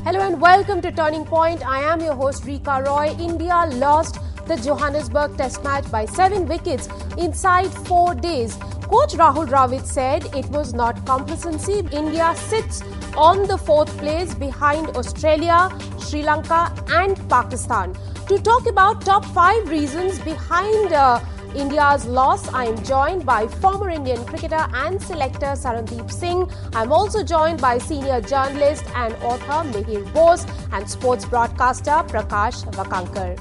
Hello and welcome to Turning Point. I am your host Rika Roy. India lost the Johannesburg Test match by 7 wickets inside 4 days. Coach Rahul Dravid said it was not complacency. India sits on the 4th place behind Australia, Sri Lanka and Pakistan. To talk about top 5 reasons behind India's loss, I am joined by former Indian cricketer and selector Sarandeep Singh. I am also joined by senior journalist and author Mihir Bose and sports broadcaster Prakash Vakankar.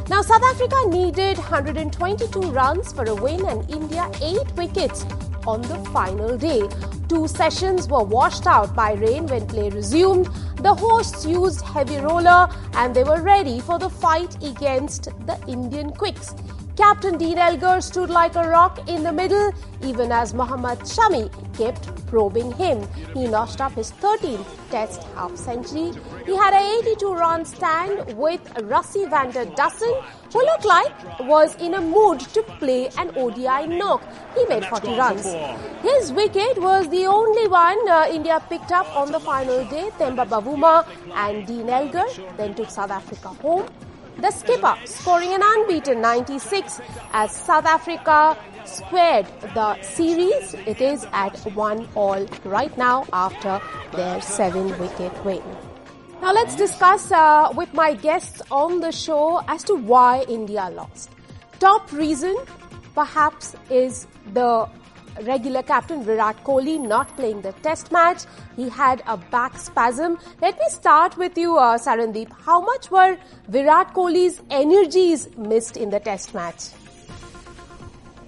Now, South Africa needed 122 runs for a win and India 8 wickets on the final day. 2 sessions were washed out by rain when play resumed. The hosts used heavy roller and they were ready for the fight against the Indian quicks. Captain Dean Elgar stood like a rock in the middle, even as Mohammad Shami kept probing him. He notched up his 13th Test half-century. He had an 82-run stand with Rassie van der Dussen, who looked like was in a mood to play an ODI knock. He made 40 runs. His wicket was the only one India picked up on the final day. Themba Bavuma and Dean Elgar then took South Africa home. The skipper scoring an unbeaten 96 as South Africa squared the series. It is at 1-all right now after their 7-wicket win. Now let's discuss with my guests on the show as to why India lost. Top reason perhaps is the regular captain Virat Kohli not playing the test match. He had a back spasm. Let me start with you, Sarandeep. How much were Virat Kohli's energies missed in the test match?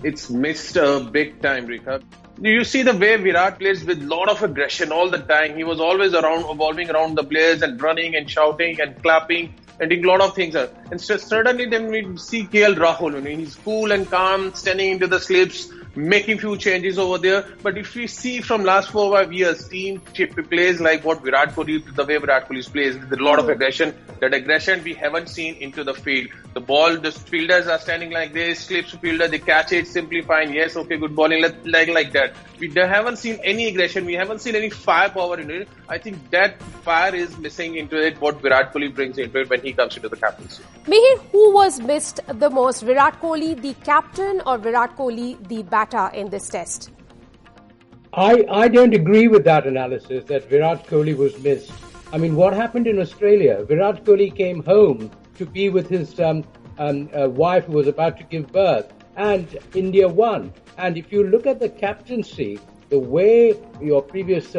It's missed big time, Rika. You see the way Virat plays with a lot of aggression all the time. He was always evolving around the players and running and shouting and clapping and doing a lot of things. And suddenly then we see KL Rahul. He's cool and calm, standing into the slips, making few changes over there. But if we see from last 4 or 5 years, team plays like what Virat Kohli, the way Virat Kohli plays with a lot of aggression. That aggression we haven't seen into the field. The ball, the fielders are standing like this, slips fielder, they catch it, simply fine. Yes, okay, good bowling, like that. We haven't seen any aggression. We haven't seen any firepower in it. I think that fire is missing into it, what Virat Kohli brings into it when he comes into the captaincy. Mihir, who was missed the most? Virat Kohli, the captain, or Virat Kohli, the batter in this test? I don't agree with that analysis that Virat Kohli was missed. I mean, what happened in Australia? Virat Kohli came home to be with his wife who was about to give birth, and India won. And if you look at the captaincy, the way your previous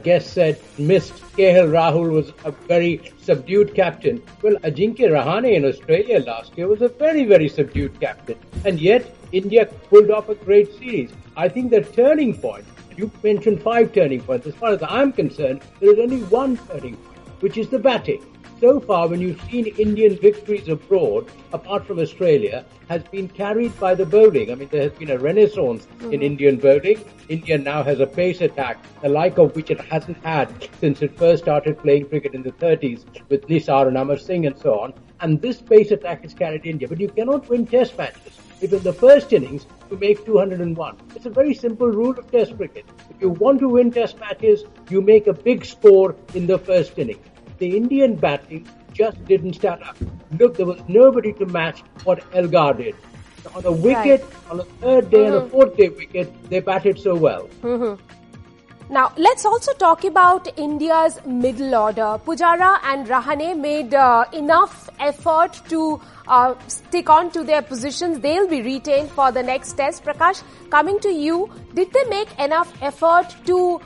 guest said missed KL Rahul was a very subdued captain. Well, Ajinkya Rahane in Australia last year was a very, very subdued captain. And yet, India pulled off a great series. I think the turning point, you mentioned 5 turning points. As far as I'm concerned, there is only one turning point, which is the batting. So far, when you've seen Indian victories abroad, apart from Australia, has been carried by the bowling. I mean, there has been a renaissance in Indian bowling. India now has a pace attack, the like of which it hasn't had since it first started playing cricket in the 30s with Nisar and Amar Singh and so on. And this pace attack has carried India. But you cannot win test matches if in the first innings you make 201. It's a very simple rule of test cricket. If you want to win test matches, you make a big score in the first innings. The Indian batting just didn't stand up. Look, there was nobody to match what Elgar did. On a wicket, on the 3rd day and a 4th day wicket, they batted so well. Now, let's also talk about India's middle order. Pujara and Rahane made enough effort to stick on to their positions. They'll be retained for the next test. Prakash, coming to you, did they make enough effort to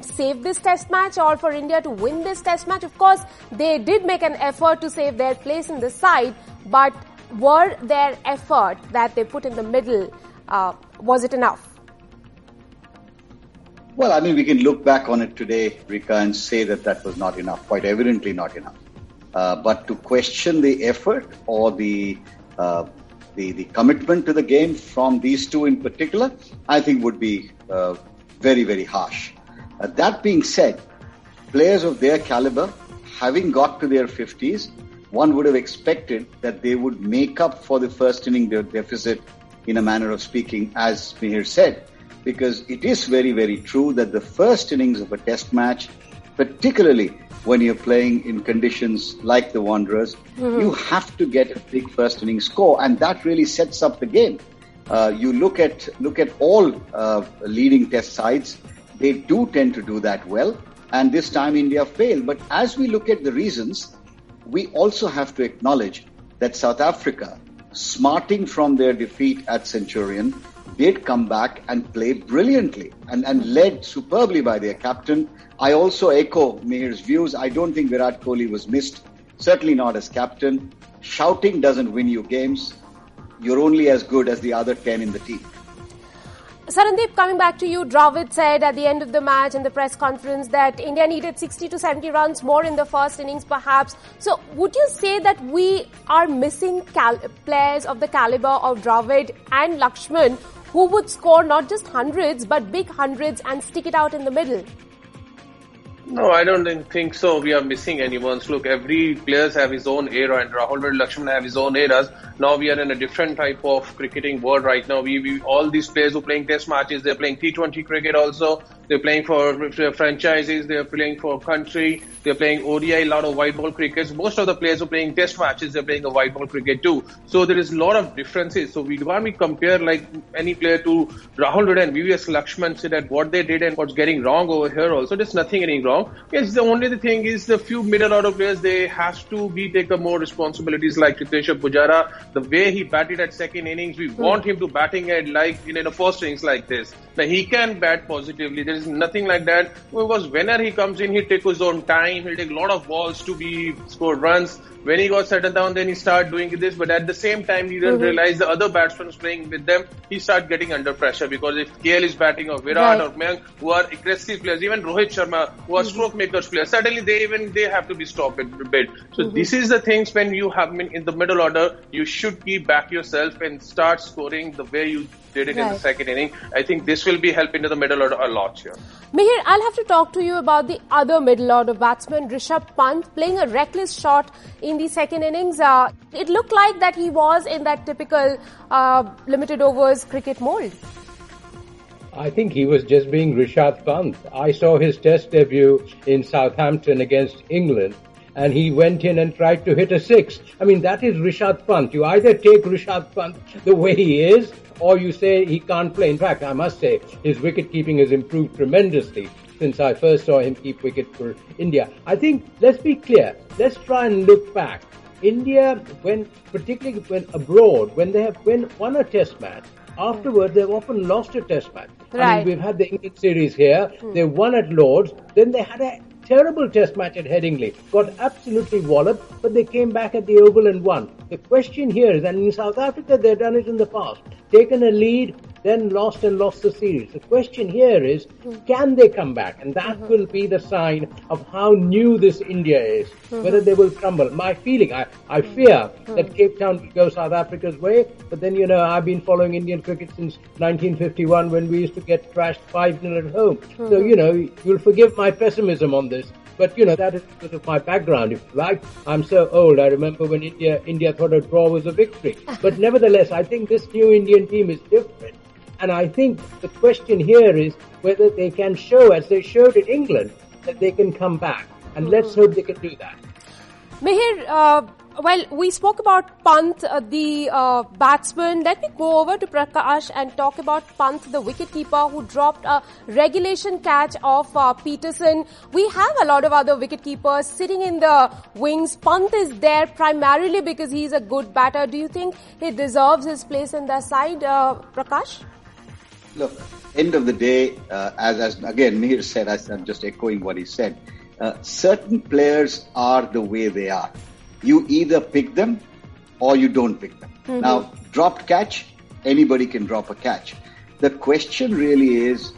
save this test match or for India to win this test match? Of course, they did make an effort to save their place in the side, but were their effort that they put in the middle, was it enough? Well, I mean, we can look back on it today, Rika, and say that was not enough, quite evidently not enough. But to question the effort or the commitment to the game from these two in particular, I think would be very, very harsh. That being said, players of their caliber, having got to their 50s, one would have expected that they would make up for the first inning deficit in a manner of speaking, as Mihir said, because it is very, very true that the first innings of a test match, particularly when you're playing in conditions like the Wanderers. You have to get a big first inning score, and that really sets up the game. You look at all leading test sides, they do tend to do that well, and this time India failed. But as we look at the reasons, we also have to acknowledge that South Africa, smarting from their defeat at Centurion, did come back and play brilliantly and led superbly by their captain. I also echo Mihir's views. I don't think Virat Kohli was missed, certainly not as captain. Shouting doesn't win you games. You're only as good as the other 10 in the team. Sarandeep, coming back to you, Dravid said at the end of the match in the press conference that India needed 60 to 70 runs more in the first innings perhaps. So would you say that we are missing players of the caliber of Dravid and Lakshman who would score not just hundreds but big hundreds and stick it out in the middle? No, I don't think so. We are missing anyone. Look, every player have his own era, and Rahul and Lakshman have his own eras. Now we are in a different type of cricketing world right now. We all these players who are playing test matches, they're playing T20 cricket also. They're playing for franchises, they're playing for country, they're playing ODI, a lot of white ball crickets. Most of the players who are playing test matches, they're playing a white ball cricket too. So there is a lot of differences. So when we compare like any player to Rahul and VVS Lakshman, say that what they did and what's getting wrong over here also, there's nothing getting wrong. Yes, the only thing is the few middle order players, they have to take more responsibilities like Cheteshwar Pujara. The way he batted at second innings, we want him to batting at like in the first innings like this. Now he can bat positively. There is nothing like that because whenever he comes in, he takes his own time. He'll take a lot of balls to be scored runs. When he got settled down, then he started doing this. But at the same time, he didn't realize the other batsmen playing with them. He started getting under pressure because if KL is batting or Virat or Mayank, who are aggressive players, even Rohit Sharma, who are stroke makers players, suddenly they have to be stopped a bit. So this is the things when you have been in the middle order, you should keep back yourself and start scoring the way you did it in the second inning. I think this will be helping to the middle order a lot here. Mihir, I'll have to talk to you about the other middle order batsman, Rishabh Pant, playing a reckless shot in the second innings. It looked like that he was in that typical limited overs cricket mold. I think he was just being Rishabh Pant. I saw his test debut in Southampton against England, and he went in and tried to hit a six. I mean, that is Rishabh Pant. You either take Rishabh Pant the way he is, or you say he can't play. In fact, I must say, his wicket-keeping has improved tremendously since I first saw him keep wicket for India. I think, let's be clear, let's try and look back. India, particularly when abroad, when they have won a test match, afterwards they've often lost a test match. Right. I mean, we've had the England series here, they won at Lord's, then they had a terrible test match at Headingley, got absolutely walloped, but they came back at the Oval and won. The question here is, and in South Africa they've done it in the past, taken a lead, then lost the series. The question here is, can they come back? And that will be the sign of how new this India is, whether they will crumble. My feeling, I fear that Cape Town will go South Africa's way, but then, I've been following Indian cricket since 1951 when we used to get thrashed 5-0 at home. So, you'll forgive my pessimism on this. But, that is because of my background, if you like. I'm so old. I remember when India thought a draw was a victory. But nevertheless, I think this new Indian team is different. And I think the question here is whether they can show, as they showed in England, that they can come back. And let's hope they can do that. Mihir, we spoke about Pant, the batsman. Let me go over to Prakash and talk about Pant, the wicketkeeper who dropped a regulation catch of Peterson. We have a lot of other wicketkeepers sitting in the wings. Pant is there primarily because he's a good batter. Do you think he deserves his place in their side, Prakash? Look, end of the day, as again Mihir said, I'm just echoing what he said, certain players are the way they are. You either pick them or you don't pick them. Now, dropped catch, anybody can drop a catch. The question really is,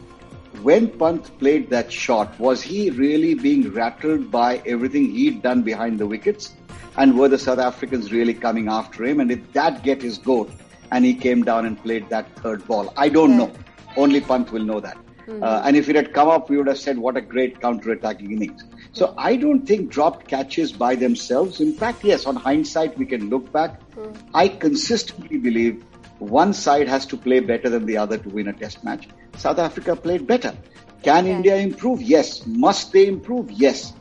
when Pant played that shot, was he really being rattled by everything he'd done behind the wickets? And were the South Africans really coming after him? And did that get his goat? And he came down and played that third ball. I don't know. Only Pant will know that. And if it had come up, we would have said, what a great counter-attacking innings. So I don't think dropped catches by themselves. In fact, yes, on hindsight, we can look back. I consistently believe one side has to play better than the other to win a test match. South Africa played better. Can India improve? Yes. Must they improve? Yes.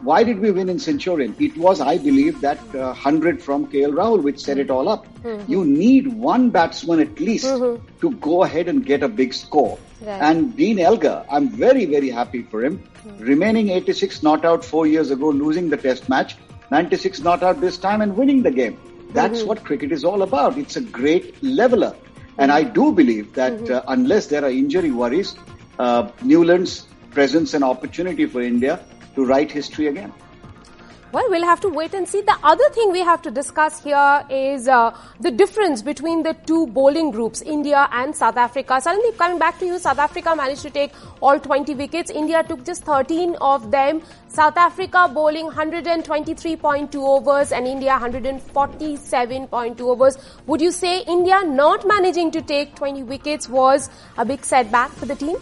Why did we win in Centurion? It was, I believe, that 100 from KL Rahul which set it all up. You need one batsman at least to go ahead and get a big score. Right. And Dean Elgar, I'm very, very happy for him. Remaining 86 not out 4 years ago, losing the test match, 96 not out this time and winning the game. That's what cricket is all about. It's a great leveler. And I do believe that unless there are injury worries, Newland's presents an opportunity for India to write history again. Well, we'll have to wait and see. The other thing we have to discuss here is the difference between the two bowling groups, India and South Africa. Suddenly, coming back to you, South Africa managed to take all 20 wickets. India took just 13 of them. South Africa bowling 123.2 overs and India 147.2 overs. Would you say India not managing to take 20 wickets was a big setback for the team?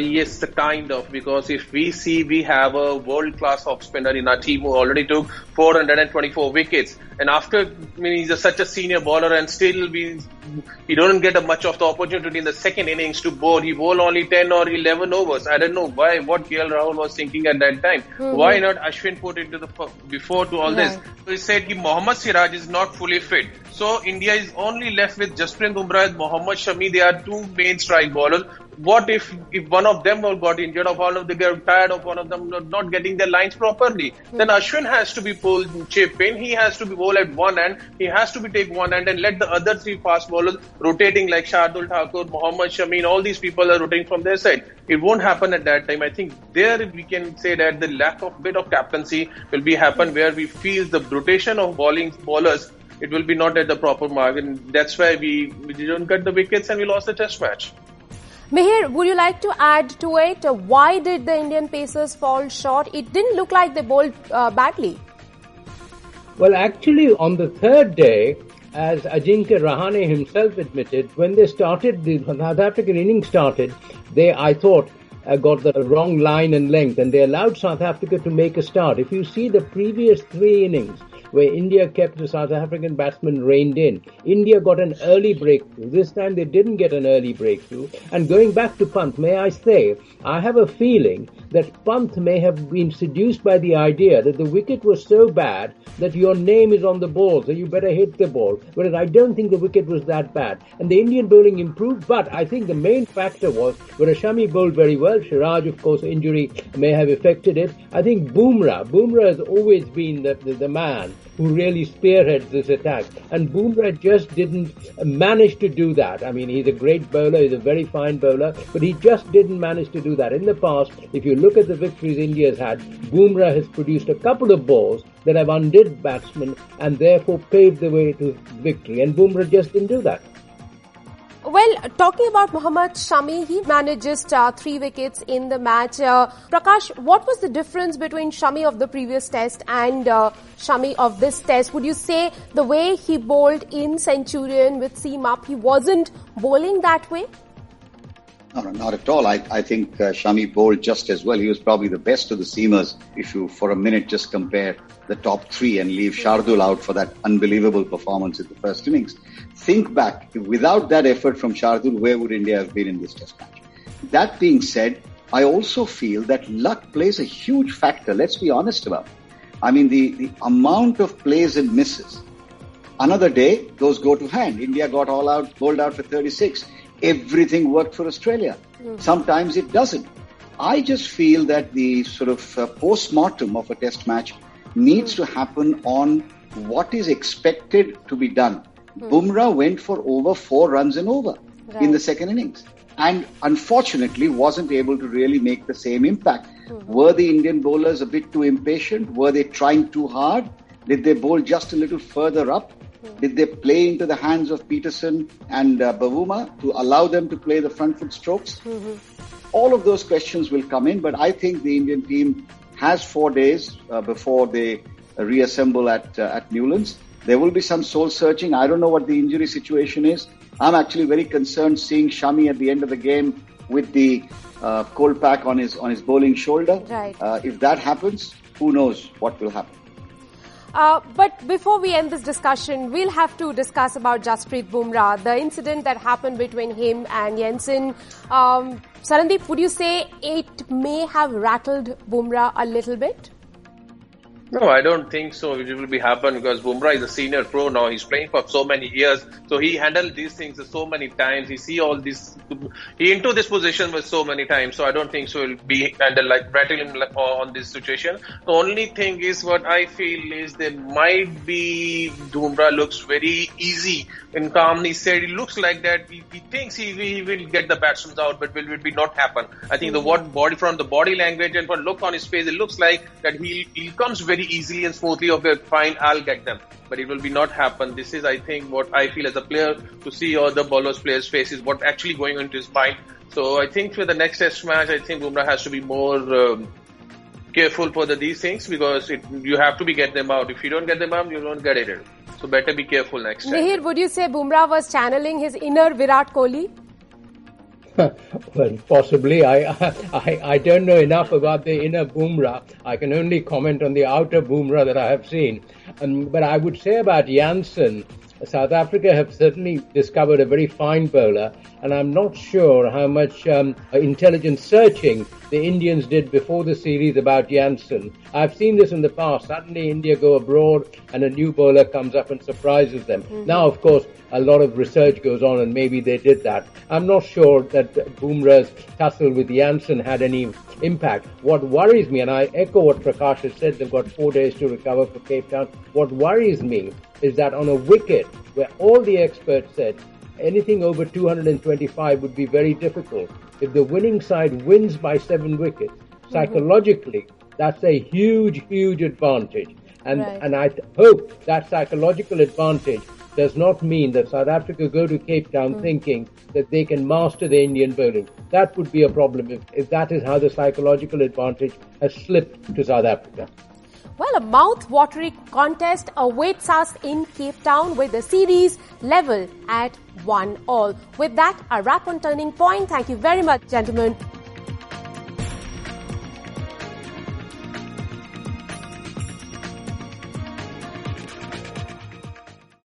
Yes, kind of, because if we see, we have a world-class off spinner in our team who already took 424 wickets, and after, he's such a senior bowler, and still he don't get much of the opportunity in the second innings to bowl. He bowled only 10 or 11 overs. I don't know what KL Rahul was thinking at that time. Why not Ashwin put into the before to all this? So he said Mohammad Siraj is not fully fit. So India is only left with Jasprit Bumrah and Mohammad Shami. They are two main strike bowlers. What if one of them got injured, or one of them get tired of one of them not getting their lines properly? Then Ashwin has to be pulled, chip in. He has to be bowled at one end. He has to be take one end and let the other three fast bowlers rotating like Shardul Thakur, Mohammad Shami, all these people are rotating from their side. It won't happen at that time. I think there we can say that the lack of bit of captaincy will be happen where we feel the rotation of bowlers. It will be not at the proper mark, and that's why we didn't get the wickets and we lost the test match. Mihir, would you like to add to it? Why did the Indian Pacers fall short? It didn't look like they bowled badly. Well, actually, on the third day, as Ajinkya Rahane himself admitted, when they started, the South African innings started, they, I thought, got the wrong line and length, and they allowed South Africa to make a start. If you see the previous three innings, where India kept the South African batsmen reined in, India got an early breakthrough. This time they didn't get an early breakthrough. And going back to Pant, may I say, I have a feeling that Pant may have been seduced by the idea that the wicket was so bad that your name is on the ball, so you better hit the ball. Whereas I don't think the wicket was that bad. And the Indian bowling improved, but I think the main factor was, whereas Shami bowled very well, Siraj, of course, injury may have affected it. I think Bumrah has always been the man who really spearheads this attack. And Bumrah just didn't manage to do that. I mean, he's a great bowler, he's a very fine bowler, but he just didn't manage to do that. In the past, if you look at the victories India's had, Bumrah has produced a couple of balls that have undid batsmen and therefore paved the way to victory. And Bumrah just didn't do that. Well, talking about Mohammad Shami, he managed just 3 wickets in the match. Prakash, what was the difference between Shami of the previous test and Shami of this test? Would you say the way he bowled in Centurion with seam up, he wasn't bowling that way? No, not at all. I think Shami bowled just as well. He was probably the best of the seamers if you, for a minute, just compare the top 3 and leave Shardul out for that unbelievable performance in the first innings. Think back, without that effort from Shardul, where would India have been in this test match? That being said, I also feel that luck plays a huge factor. Let's be honest about it. I mean, the amount of plays and misses. Another day, those go to hand. India got all out, bowled out for 36. Everything worked for Australia. Sometimes it doesn't. I just feel that the sort of post-mortem of a test match needs to happen on what is expected to be done. Bumrah went for over 4 runs and over in the second innings and unfortunately wasn't able to really make the same impact. Were the Indian bowlers a bit too impatient? Were they trying too hard? Did they bowl just a little further up? Did they play into the hands of Peterson and Bavuma to allow them to play the front foot strokes? All of those questions will come in, but I think the Indian team has 4 days before they reassemble at Newlands. There will be some soul searching. I don't know what the injury situation is. I'm actually very concerned seeing Shami at the end of the game with the cold pack on his bowling shoulder. Right. If that happens, who knows what will happen. But before we end this discussion, we'll have to discuss about Jasprit Bumrah, the incident that happened between him and Jensen. Sarandeep, would you say it may have rattled Bumrah a little bit? No, I don't think so. It will be happen because Bumrah is a senior pro now. He's playing for so many years, so he handled these things so many times. He see all this. He into this position with so many times. So I don't think so. He'll be handled like rattling on this situation. The only thing is what I feel is there might be Bumrah looks very easy and calm. He said it looks like that. He thinks he will get the batsmen out, but will be not happen. I think from the body language and from look on his face, it looks like that he comes very easily and smoothly. Okay, fine, I'll get them, but it will be not happen. This is, I think, what I feel as a player to see all the bowlers' players' faces, what actually going into his mind. So I think for the next test match, I think Bumrah has to be more careful for these things because you have to get them out. If you don't get them out, you don't get it. So better be careful next time. Mihir, would you say Bumrah was channeling his inner Virat Kohli? Well, possibly. I don't know enough about the inner Bumrah. I can only comment on the outer Bumrah that I have seen. But I would say about Jansen, South Africa have certainly discovered a very fine bowler, and I'm not sure how much intelligent searching the Indians did before the series about Jansen. I've seen this in the past. Suddenly India go abroad and a new bowler comes up and surprises them. Now, of course, a lot of research goes on and maybe they did that. I'm not sure that Bumrah's tussle with Jansen had any impact. What worries me, and I echo what Prakash has said, they've got 4 days to recover for Cape Town. What worries me is that on a wicket where all the experts said anything over 225 would be very difficult, if the winning side wins by 7 wickets, psychologically, that's a huge, huge advantage. And I hope that psychological advantage does not mean that South Africa go to Cape Town thinking that they can master the Indian bowling. That would be a problem if that is how the psychological advantage has slipped to South Africa. Well, a mouth-watering contest awaits us in Cape Town with the series level at 1-1. With that, a wrap on Turning Point. Thank you very much, gentlemen.